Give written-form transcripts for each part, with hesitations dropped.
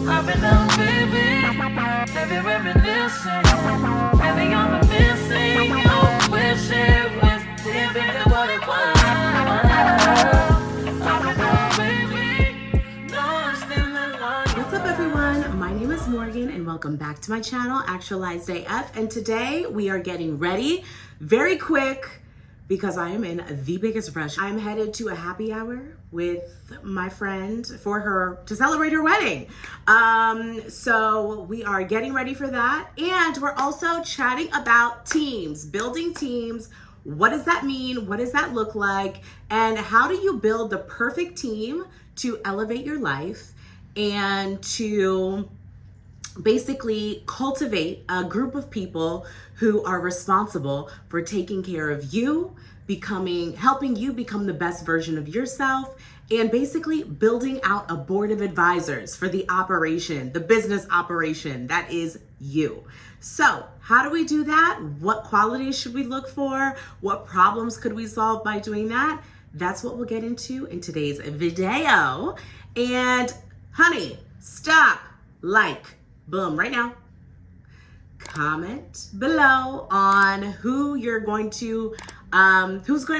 I've been down, baby, heavy reminiscing, heavy on the missing. You wish it was different than what it was. I've been down, baby, no, I'm still alive. What's up, everyone? My name is Morgan and welcome back to my channel, Actualized.af. And today we are getting ready very quick because I am in the biggest rush. I'm headed to a happy hour with my friend for her to celebrate her wedding. So we are getting ready for that. And we're also chatting about teams, building teams. What does that mean? What does that look like? And how do you build the perfect team to elevate your life and to basically cultivate a group of people who are responsible for taking care of you, helping you become the best version of yourself, and basically building out a board of advisors for the operation, the business operation that is you. So how do we do that? What qualities should we look for? What problems could we solve by doing that? That's what we'll get into in today's video. And honey, stop, like, boom, right now. Comment below on who's going to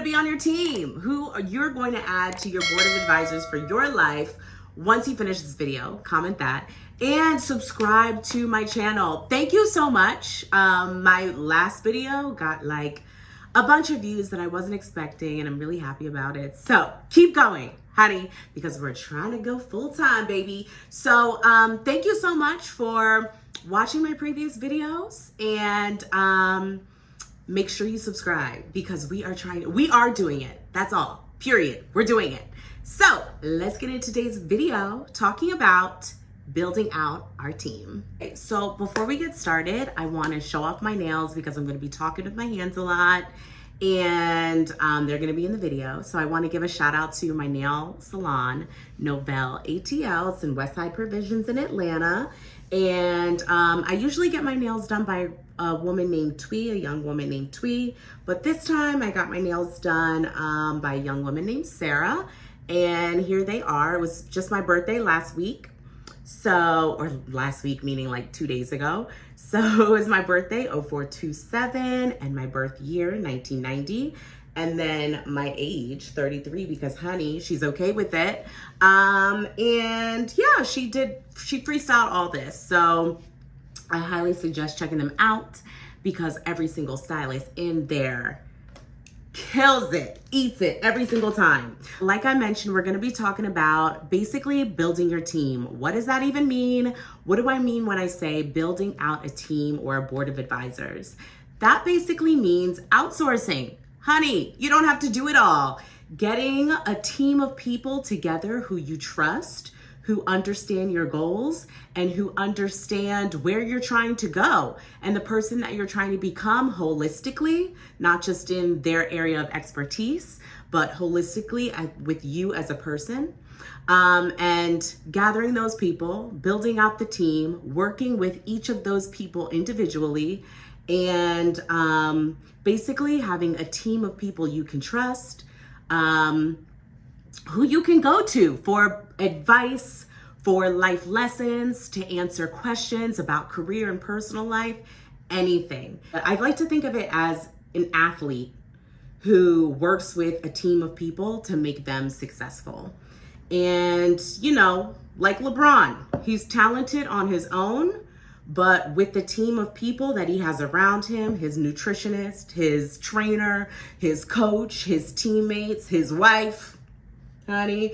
be on your team, who you're going to add to your board of advisors for your life. Once you finish this video, comment that and subscribe to my channel. Thank you so much. My last video got like a bunch of views that I wasn't expecting, and I'm really happy about it. So keep going, honey, because we're trying to go full time, baby. So thank you so much for watching my previous videos, and make sure you subscribe because we are doing it. That's all, period. We're doing it. So let's get into today's video talking about building out our team. Okay, so before we get started, I want to show off my nails because I'm going to be talking with my hands a lot, and they're going to be in the video. So I want to give a shout out to my nail salon, Novell ATL. It's in Westside Provisions in Atlanta. And I usually get my nails done by a woman named Twee, a young woman named Twee. But this time I got my nails done by a young woman named Sarah. And here they are. It was just my birthday last week. Or last week, meaning like 2 days ago. So it was my birthday, 0427, and my birth year, 1990. And then my age, 33, because honey, she's okay with it. And yeah, she freestyled all this. So I highly suggest checking them out because every single stylist in there kills it, eats it every single time. Like I mentioned, we're gonna be talking about basically building your team. What does that even mean? What do I mean when I say building out a team or a board of advisors? That basically means outsourcing. Honey, you don't have to do it all. Getting a team of people together who you trust, who understand your goals, and who understand where you're trying to go, and the person that you're trying to become holistically, not just in their area of expertise, but holistically with you as a person. And gathering those people, building out the team, working with each of those people individually, and basically having a team of people you can trust, who you can go to for advice, for life lessons, to answer questions about career and personal life, anything. I'd like to think of it as an athlete who works with a team of people to make them successful. And, you know, like LeBron, he's talented on his own, but with the team of people that he has around him, his nutritionist, his trainer, his coach, his teammates, his wife, honey,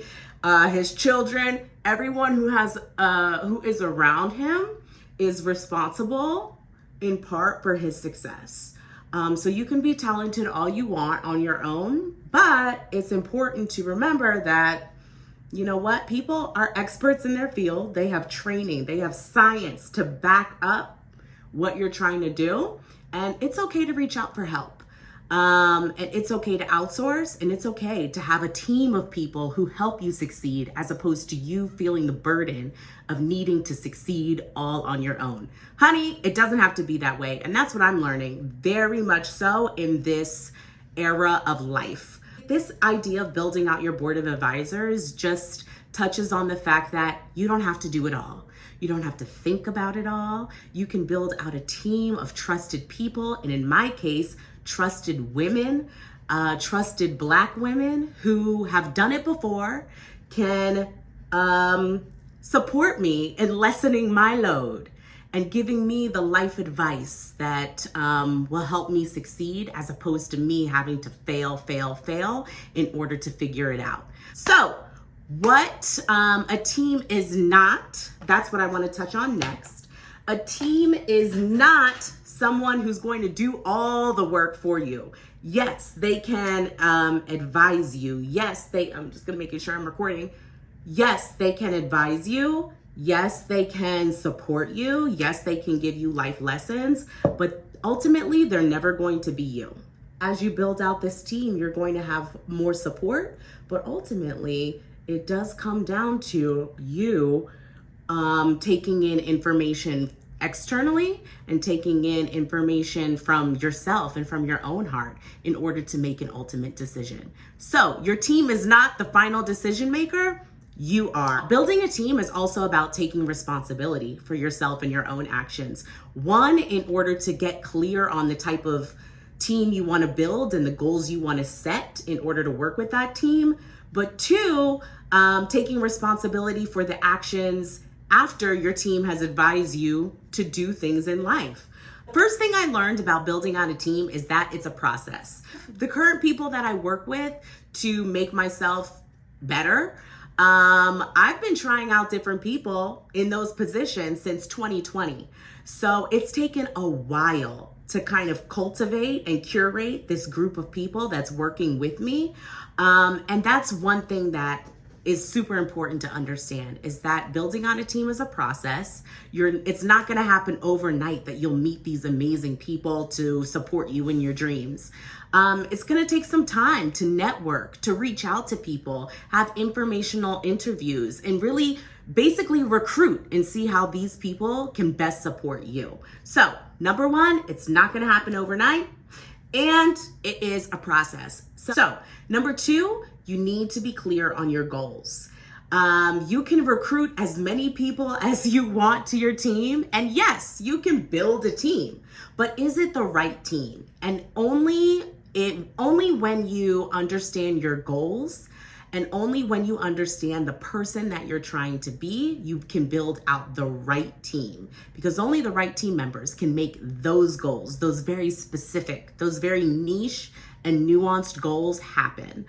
his children, everyone who is around him is responsible in part for his success. So you can be talented all you want on your own, but it's important to remember that, you know what? People are experts in their field. They have training, they have science to back up what you're trying to do. And it's okay to reach out for help. And it's okay to outsource, and it's okay to have a team of people who help you succeed, as opposed to you feeling the burden of needing to succeed all on your own. Honey, it doesn't have to be that way. And that's what I'm learning very much so in this era of life. This idea of building out your board of advisors just touches on the fact that you don't have to do it all. You don't have to think about it all. You can build out a team of trusted people, and in my case, trusted women, trusted Black women who have done it before, can support me in lessening my load and giving me the life advice that will help me succeed, as opposed to me having to fail in order to figure it out. So what a team is not, that's what I want to touch on next. A team is not someone who's going to do all the work for you. Yes, they can advise you. Yes, I'm just gonna make sure I'm recording. Yes, they can advise you. Yes, they can support you. Yes, they can give you life lessons, but ultimately they're never going to be you. As you build out this team, you're going to have more support, but ultimately it does come down to you taking in information externally and taking in information from yourself and from your own heart in order to make an ultimate decision. So your team is not the final decision maker. You are. Building a team is also about taking responsibility for yourself and your own actions. One, in order to get clear on the type of team you want to build and the goals you want to set in order to work with that team. But two, taking responsibility for the actions after your team has advised you to do things in life. First thing I learned about building out a team is that it's a process. The current people that I work with to make myself better, I've been trying out different people in those positions since 2020. So it's taken a while to kind of cultivate and curate this group of people that's working with me. And that's one thing that is super important to understand, is that building on a team is a process. It's not gonna happen overnight that you'll meet these amazing people to support you in your dreams. It's gonna take some time to network, to reach out to people, have informational interviews, and really basically recruit and see how these people can best support you. So number one, it's not gonna happen overnight, and it is a process. So number two, you need to be clear on your goals. You can recruit as many people as you want to your team. And yes, you can build a team, but is it the right team? And only when you understand your goals and only when you understand the person that you're trying to be, you can build out the right team, because only the right team members can make those goals, those very specific, those very niche and nuanced goals happen.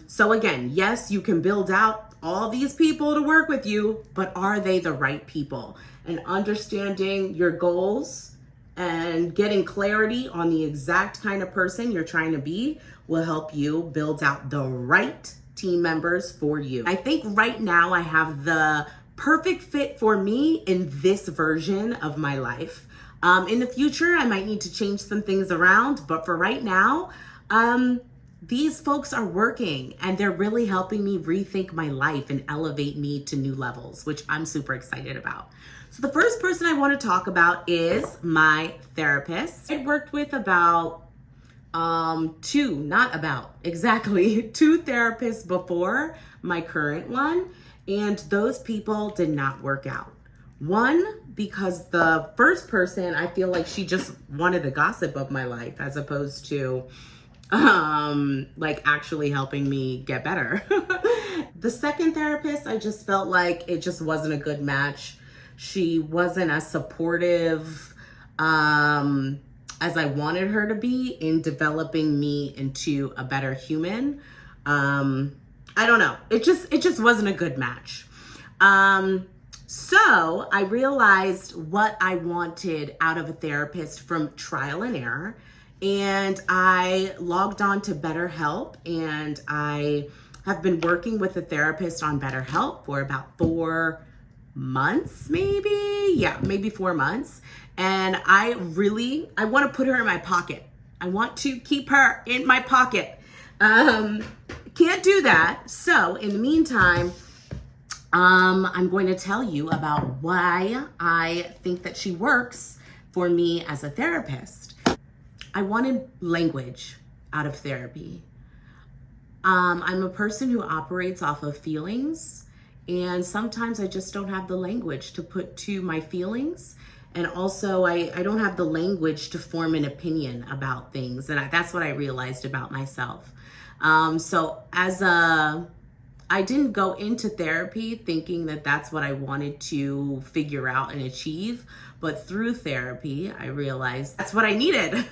So again, yes, you can build out all these people to work with you, but are they the right people? And understanding your goals and getting clarity on the exact kind of person you're trying to be will help you build out the right team members for you. I think right now I have the perfect fit for me in this version of my life. In the future, I might need to change some things around, but for right now, these folks are working and they're really helping me rethink my life and elevate me to new levels, which I'm super excited about. So the first person I want to talk about is my therapist. I worked with about two therapists before my current one, and those people did not work out. One, because the first person, I feel like she just wanted the gossip of my life as opposed to like actually helping me get better. The second therapist, I just felt like it just wasn't a good match. She wasn't as supportive as I wanted her to be in developing me into a better human. I don't know. It just wasn't a good match. So I realized what I wanted out of a therapist from trial and error. And I logged on to BetterHelp, and I have been working with a therapist on BetterHelp for about 4 months, maybe 4 months. And I want to put her in my pocket. I want to keep her in my pocket. Can't do that. So in the meantime, I'm going to tell you about why I think that she works for me as a therapist. I wanted language out of therapy. I'm a person who operates off of feelings. And sometimes I just don't have the language to put to my feelings. And also I don't have the language to form an opinion about things. And that's what I realized about myself. So I didn't go into therapy thinking that that's what I wanted to figure out and achieve. But through therapy, I realized that's what I needed.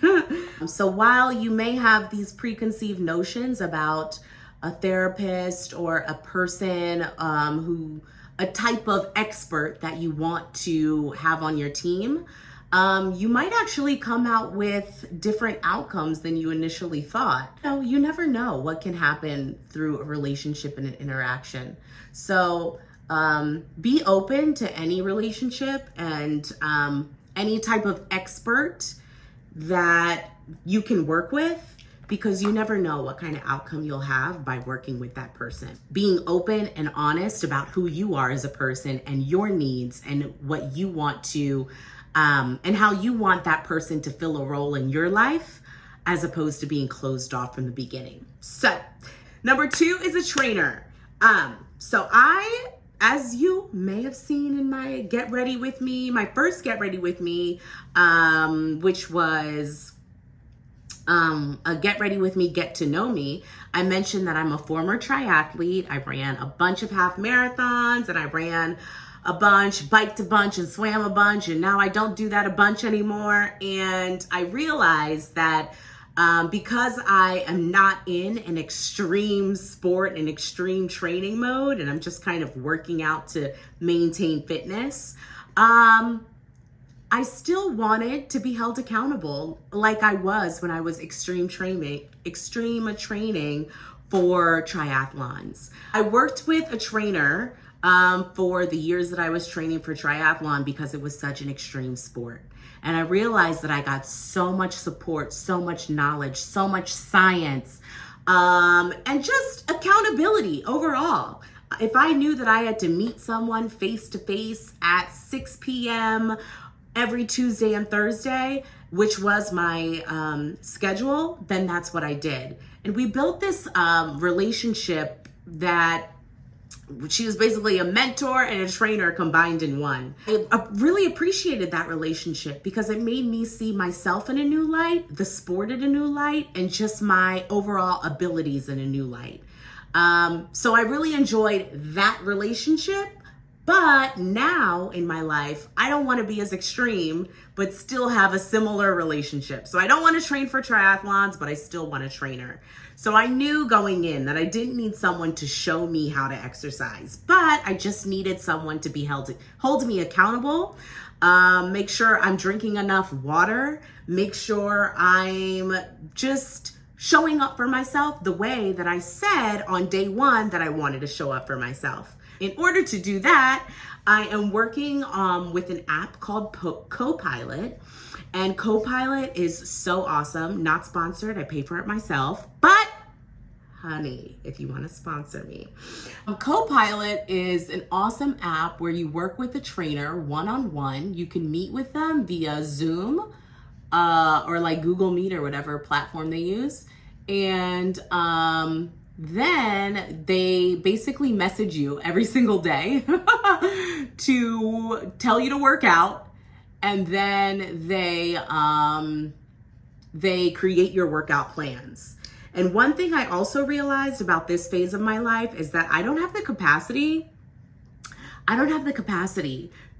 So while you may have these preconceived notions about a therapist or a person a type of expert that you want to have on your team, you might actually come out with different outcomes than you initially thought. You never know what can happen through a relationship and an interaction. So be open to any relationship and any type of expert that you can work with, because you never know what kind of outcome you'll have by working with that person. Being open and honest about who you are as a person and your needs and what you want to, and how you want that person to fill a role in your life, as opposed to being closed off from the beginning. So, number 2 is a trainer. So as you may have seen in my Get Ready With Me, my first Get Ready With Me, which was a Get Ready With Me, Get to Know Me, I mentioned that I'm a former triathlete. I ran a bunch of half marathons, and I ran a bunch, biked a bunch, and swam a bunch, and now I don't do that a bunch anymore. And I realized that because I am not in an extreme sport and extreme training mode, and I'm just kind of working out to maintain fitness, I still wanted to be held accountable like I was when I was extreme training for triathlons. I worked with a trainer for the years that I was training for triathlon because it was such an extreme sport. And I realized that I got so much support, so much knowledge, so much science, and just accountability overall. If I knew that I had to meet someone face to face at 6 p.m. every Tuesday and Thursday, which was my schedule, then that's what I did. And we built this relationship that she was basically a mentor and a trainer combined in one. I really appreciated that relationship because it made me see myself in a new light, the sport in a new light, and just my overall abilities in a new light. So I really enjoyed that relationship. But now in my life, I don't want to be as extreme, but still have a similar relationship. So I don't want to train for triathlons, but I still want to train her. So I knew going in that I didn't need someone to show me how to exercise, but I just needed someone to be hold me accountable, make sure I'm drinking enough water, make sure I'm just showing up for myself the way that I said on day 1 that I wanted to show up for myself. In order to do that, I am working with an app called Copilot. And Copilot is so awesome. Not sponsored. I pay for it myself. But, honey, if you want to sponsor me. Copilot is an awesome app where you work with a trainer one-on-one. You can meet with them via Zoom or like Google Meet or whatever platform they use. And then they basically message you every single day to tell you to work out, and then they create your workout plans. And one thing I also realized about this phase of my life is that I don't have the capacity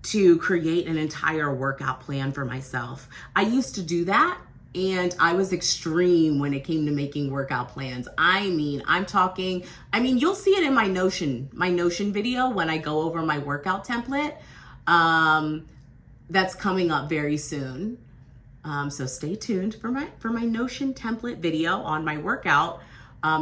to create an entire workout plan for myself. I used to do that, and I was extreme when it came to making workout plans. You'll see it in my Notion video when I go over my workout template. That's coming up very soon. So stay tuned for my Notion template video on my workout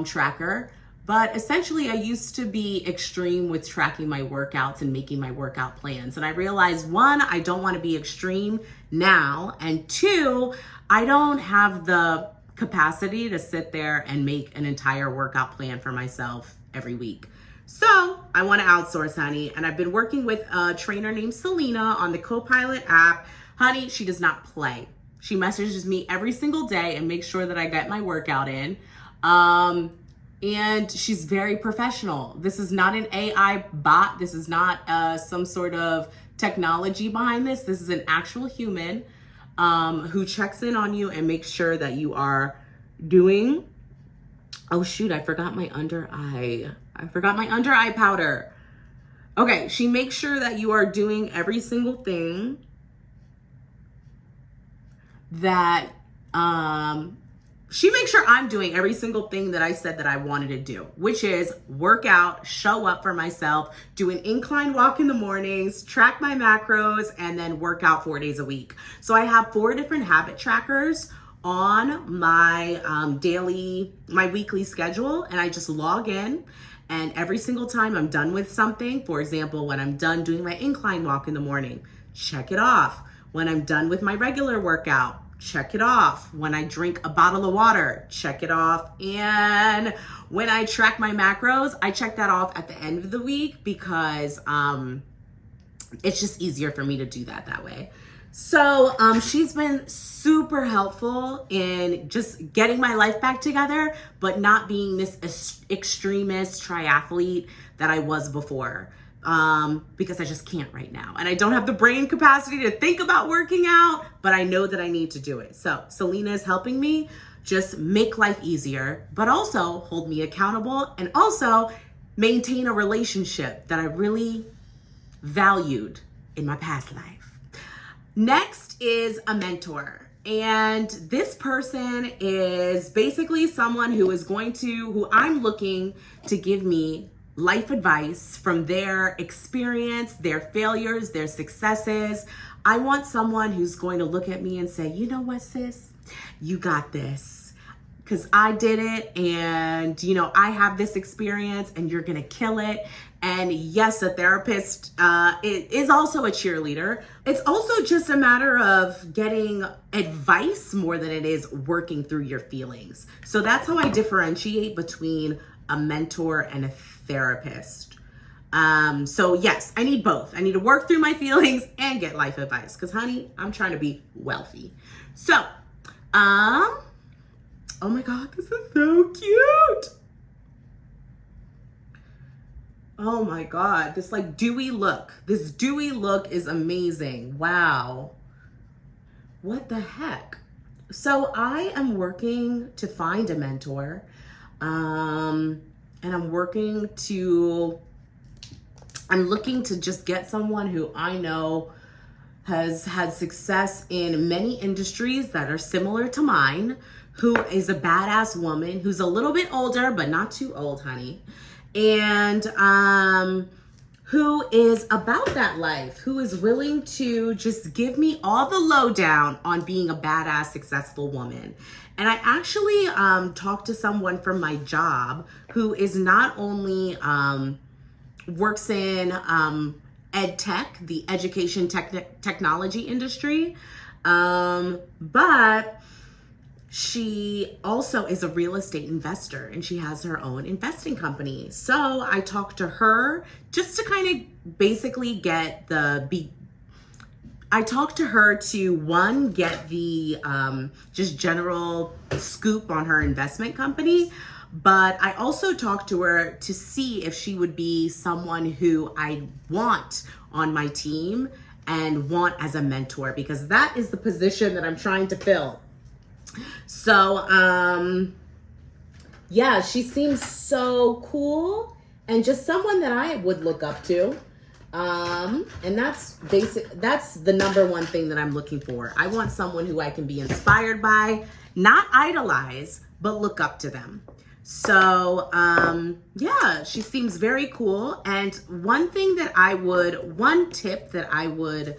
tracker. But essentially, I used to be extreme with tracking my workouts and making my workout plans. And I realized, 1, I don't want to be extreme now. And 2, I don't have the capacity to sit there and make an entire workout plan for myself every week. So I want to outsource, honey. And I've been working with a trainer named Selena on the Copilot app. Honey, she does not play. She messages me every single day and makes sure that I get my workout in. and she's very professional. This is not an AI bot. This is not some sort of technology behind this. This is an actual human who checks in on you and makes sure that you are doing. Oh shoot, I forgot my under eye. I forgot my under eye powder. Okay, she makes sure that you are doing every single thing that she makes sure I'm doing every single thing that I said that I wanted to do, which is work out, show up for myself, do an incline walk in the mornings, track my macros, and then work out 4 days a week. So I have 4 different habit trackers on my my weekly schedule, and I just log in, and every single time I'm done with something, for example, when I'm done doing my incline walk in the morning, check it off. When I'm done with my regular workout, check it off. When I drink a bottle of water, check it off. And when I track my macros, I check that off at the end of the week because it's just easier for me to do that way. So she's been super helpful in just getting my life back together, but not being this extremist triathlete that I was before. Because I just can't right now. And I don't have the brain capacity to think about working out, but I know that I need to do it. So Selena is helping me just make life easier, but also hold me accountable and also maintain a relationship that I really valued in my past life. Next is a mentor. And this person is basically someone who I'm looking to give me life advice from their experience, their failures, their successes. I want someone who's going to look at me and say, you know what, sis, you got this. Because I did it, and I have this experience, and you're gonna kill it. And yes, a therapist is also a cheerleader. It's also just a matter of getting advice more than it is working through your feelings. So that's how I differentiate between a mentor and a therapist. So yes, I need both. I need to work through my feelings and get life advice because honey, I'm trying to be wealthy. So, oh my God, this is so cute. Oh my God, this dewy look. This dewy look is amazing. Wow. What the heck? So I am working to find a mentor. And I'm looking to just get someone who I know has had success in many industries that are similar to mine, who is a badass woman, who's a little bit older, but not too old, honey. And who is about that life, who is willing to just give me all the lowdown on being a badass, successful woman. And I actually talked to someone from my job who is not only works in ed tech, the education technology industry, but she also is a real estate investor and she has her own investing company. So I talked to her just to kind of basically get I talked to her to get the just general scoop on her investment company, but I also talked to her to see if she would be someone who I want on my team and want as a mentor, because that is the position that I'm trying to fill. So, yeah, she seems so cool and just someone that I would look up to. And that's the number one thing that I'm looking for. I want someone who I can be inspired by, not idolize, but look up to them. So, yeah, she seems very cool. And one tip that I would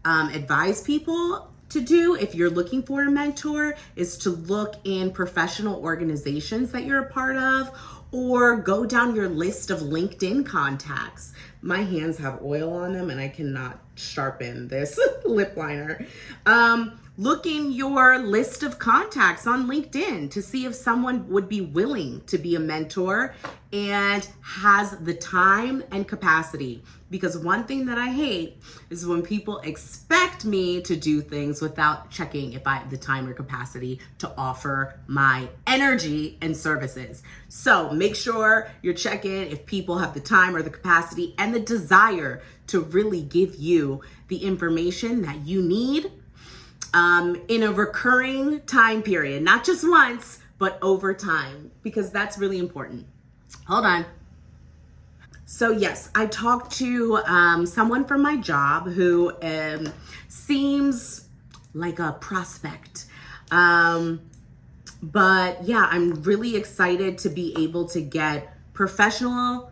advise people to do if you're looking for a mentor is to look in professional organizations that you're a part of, or go down your list of LinkedIn contacts. My hands have oil on them and I cannot sharpen this lip liner. Look in your list of contacts on LinkedIn to see if someone would be willing to be a mentor and has the time and capacity. Because one thing that I hate is when people expect me to do things without checking if I have the time or capacity to offer my energy and services. So make sure you're checking if people have the time or the capacity and the desire to really give you the information that you need in a recurring time period, not just once, but over time, because that's really important. Hold on. So yes, I talked to someone from my job who seems like a prospect. But yeah, I'm really excited to be able to get professional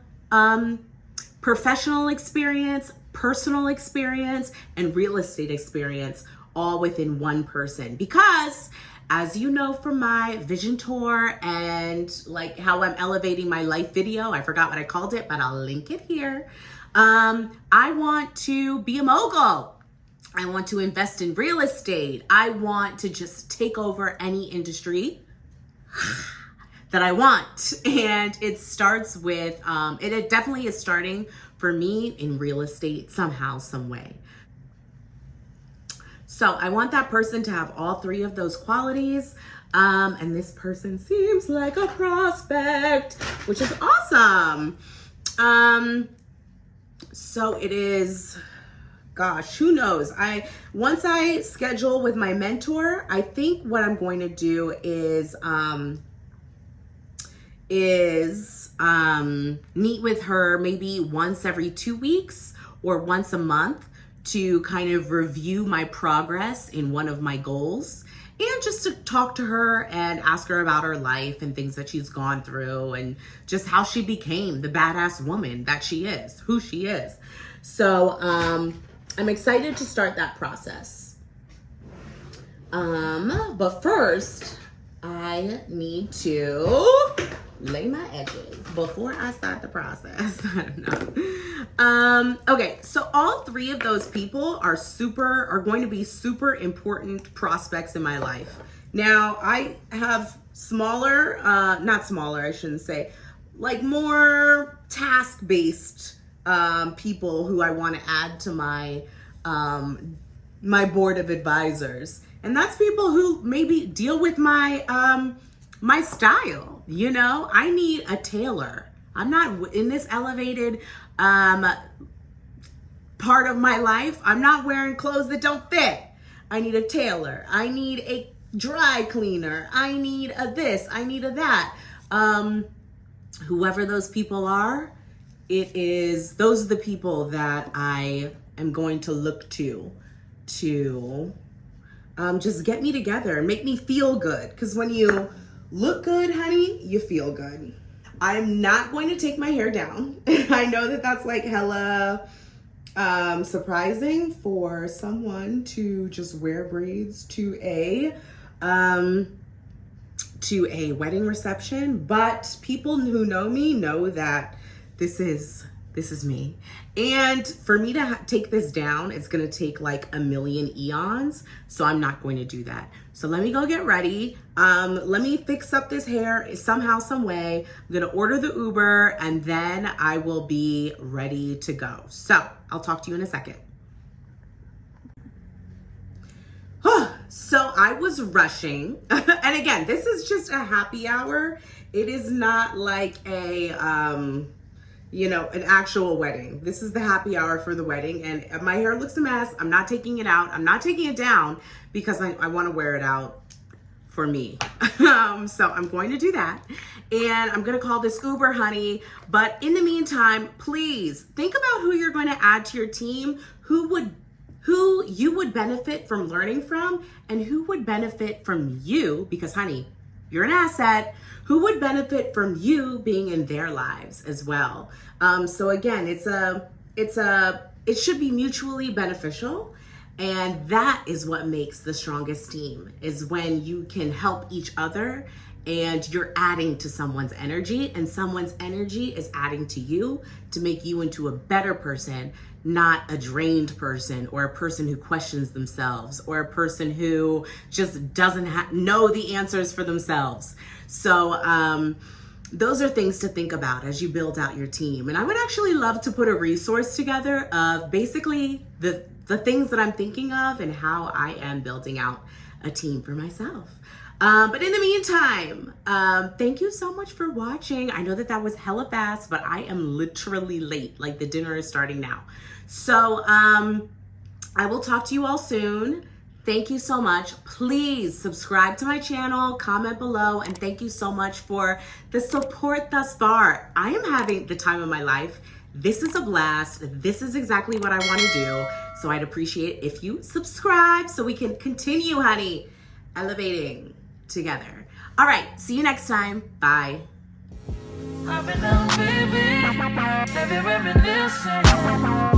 experience, personal experience, and real estate experience all within one person. Because as you know from my vision tour and like how I'm elevating my life video, I forgot what I called it, but I'll link it here. I want to be a mogul. I want to invest in real estate. I want to just take over any industry that I want. And it starts with, it definitely is starting for me in real estate somehow, some way. So I want that person to have all three of those qualities. And this person seems like a prospect, which is awesome. So it is, gosh, who knows? Once I schedule with my mentor, I think what I'm going to do is meet with her maybe once every 2 weeks or once a month to kind of review my progress in one of my goals, and just to talk to her and ask her about her life and things that she's gone through and just how she became the badass woman that she is, who she is. So I'm excited to start that process. But first, I need to lay my edges before I start the process. I don't know. Okay, so all three of those people are going to be super important prospects in my life. Now, I have not smaller, I shouldn't say, like more task-based people who I want to add to my my board of advisors. And that's people who maybe deal with my my style. You know, I need a tailor. I'm not in this elevated part of my life. I'm not wearing clothes that don't fit. I need a tailor. I need a dry cleaner. I need a this. I need a that. Whoever those people are, those are the people that I am going to look to just get me together and make me feel good. Because when you look good, honey, you feel good. I'm not going to take my hair down. I know that that's like hella surprising for someone to just wear braids to a wedding reception, but people who know me know that this is me. And for me to take this down, it's gonna take like a million eons. So I'm not going to do that. So let me go get ready. Let me fix up this hair somehow, some way. I'm gonna order the Uber and then I will be ready to go. So I'll talk to you in a second. So I was rushing. And again, this is just a happy hour. It is not like an actual wedding. This is the happy hour for the wedding, and my hair looks a mess. I'm not taking it out. I'm not taking it down because I want to wear it out for me. So I'm going to do that, and I'm going to call this Uber, honey. But in the meantime, please think about who you're going to add to your team, who you would benefit from learning from, and who would benefit from you, because honey, you're an asset, who would benefit from you being in their lives as well. So again, it should be mutually beneficial. And that is what makes the strongest team, is when you can help each other and you're adding to someone's energy, and someone's energy is adding to you to make you into a better person, not a drained person, or a person who questions themselves, or a person who just doesn't know the answers for themselves. So those are things to think about as you build out your team. And I would actually love to put a resource together of basically the things that I'm thinking of and how I am building out a team for myself. But in the meantime, thank you so much for watching. I know that was hella fast, but I am literally late. Like, the dinner is starting now. So I will talk to you all soon. Thank you so much. Please subscribe to my channel, comment below, and thank you so much for the support thus far. I am having the time of my life. This is a blast. This is exactly what I want to do. So I'd appreciate if you subscribe so we can continue, honey, elevating together. All right, see you next time. Bye. I've been out, baby, reminiscing.